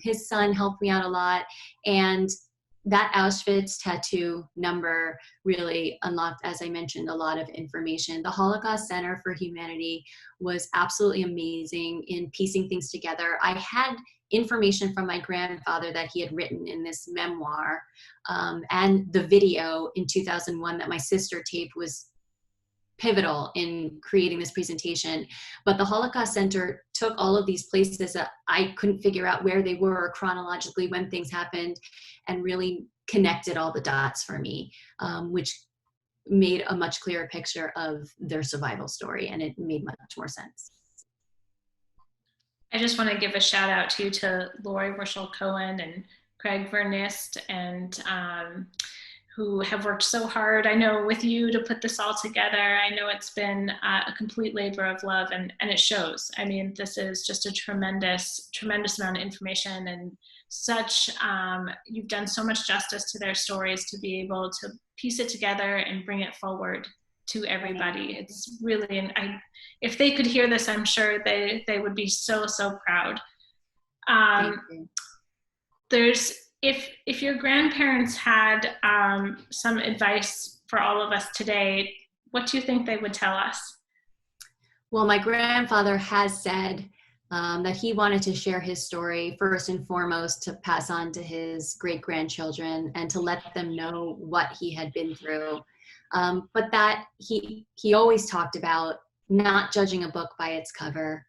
his son helped me out a lot. And that Auschwitz tattoo number really unlocked, as I mentioned, a lot of information. The Holocaust Center for Humanity was absolutely amazing in piecing things together. I had information from my grandfather that he had written in this memoir, and the video in 2001 that my sister taped was pivotal in creating this presentation. But the Holocaust Center took all of these places that I couldn't figure out where they were chronologically when things happened, and really connected all the dots for me, which made a much clearer picture of their survival story, and it made much more sense. I just want to give a shout out to Lori Rochelle Cohen and Craig Vernist, and who have worked so hard, I know, with you to put this all together. I know it's been a complete labor of love, and it shows. I mean, this is just a tremendous amount of information, and you've done so much justice to their stories to be able to piece it together and bring it forward to everybody. It's really, and if they could hear this, I'm sure they would be so proud. If your grandparents had some advice for all of us today, what do you think they would tell us? Well, my grandfather has said that he wanted to share his story first and foremost to pass on to his great-grandchildren and to let them know what he had been through. But that he always talked about not judging a book by its cover,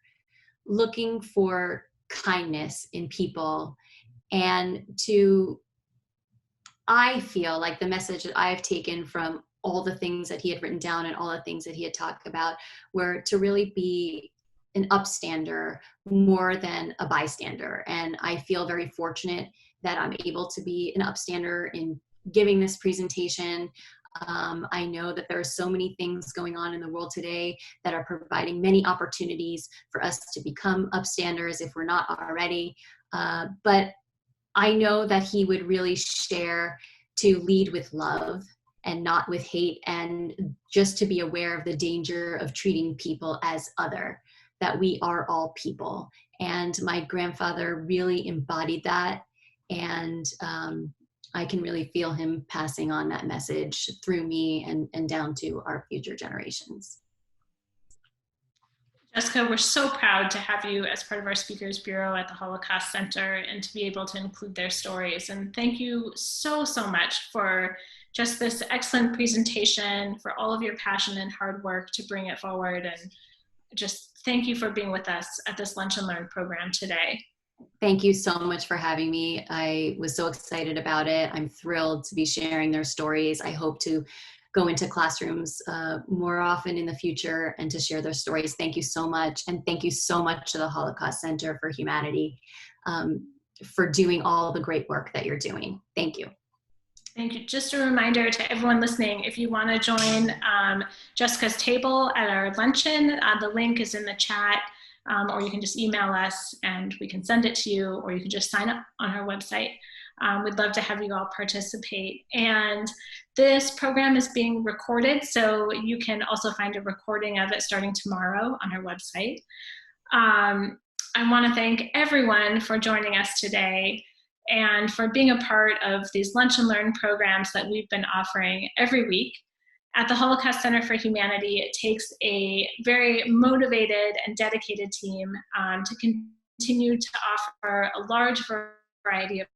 looking for kindness in people. And I feel like the message that I've taken from all the things that he had written down and all the things that he had talked about were to really be an upstander more than a bystander. And I feel very fortunate that I'm able to be an upstander in giving this presentation. I know that there are so many things going on in the world today that are providing many opportunities for us to become upstanders if we're not already. But I know that he would really share to lead with love and not with hate, and just to be aware of the danger of treating people as other, that we are all people. And my grandfather really embodied that. And I can really feel him passing on that message through me and down to our future generations. Jessica, we're so proud to have you as part of our Speakers Bureau at the Holocaust Center and to be able to include their stories. And thank you so, so much for just this excellent presentation, for all of your passion and hard work to bring it forward. And just thank you for being with us at this Lunch and Learn program today. Thank you so much for having me. I was so excited about it. I'm thrilled to be sharing their stories. I hope to go into classrooms more often in the future and to share their stories. Thank you so much. And thank you so much to the Holocaust Center for Humanity for doing all the great work that you're doing. Thank you. Thank you. Just a reminder to everyone listening, if you want to join Jessica's table at our luncheon, the link is in the chat, or you can just email us and we can send it to you, or you can just sign up on our website. We'd love to have you all participate. And this program is being recorded, so you can also find a recording of it starting tomorrow on our website. I want to thank everyone for joining us today and for being a part of these Lunch and Learn programs that we've been offering every week. At the Holocaust Center for Humanity, it takes a very motivated and dedicated team to continue to offer a large variety of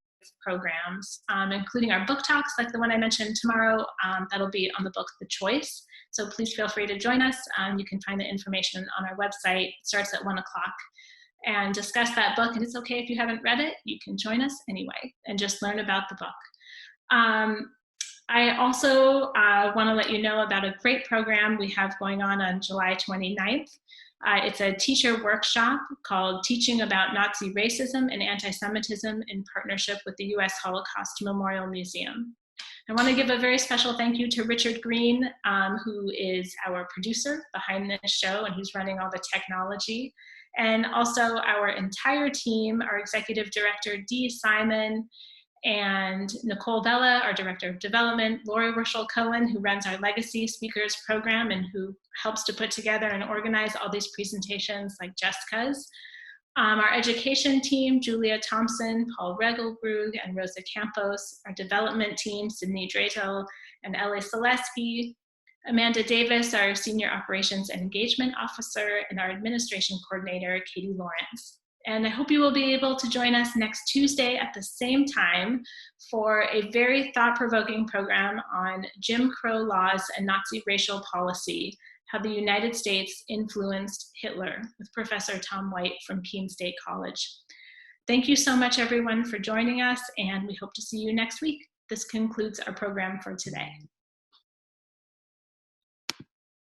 programs, including our book talks like the one I mentioned tomorrow. That'll be on the book The Choice. So please feel free to join us. You can find the information on our website. It starts at 1 o'clock. And discuss that book. And it's okay if you haven't read it, you can join us anyway and just learn about the book. I also want to let you know about a great program we have going on July 29th. It's a teacher workshop called Teaching About Nazi Racism and Anti-Semitism in partnership with the U.S. Holocaust Memorial Museum. I want to give a very special thank you to Richard Green, who is our producer behind this show and who's running all the technology. And also our entire team, our executive director, Dee Simon, and Nicole Vella, our director of development, Lori Rushell-Cohen, who runs our Legacy Speakers program and who helps to put together and organize all these presentations like Jessica's. Our education team, Julia Thompson, Paul Regelbrug, and Rosa Campos. Our development team, Sydney Dretel and Ellie Selesky. Amanda Davis, our Senior Operations and Engagement Officer, and our Administration Coordinator, Katie Lawrence. And I hope you will be able to join us next Tuesday at the same time for a very thought-provoking program on Jim Crow laws and Nazi racial policy, how the United States influenced Hitler, with Professor Tom White from Keene State College. Thank you so much, everyone, for joining us, and we hope to see you next week. This concludes our program for today.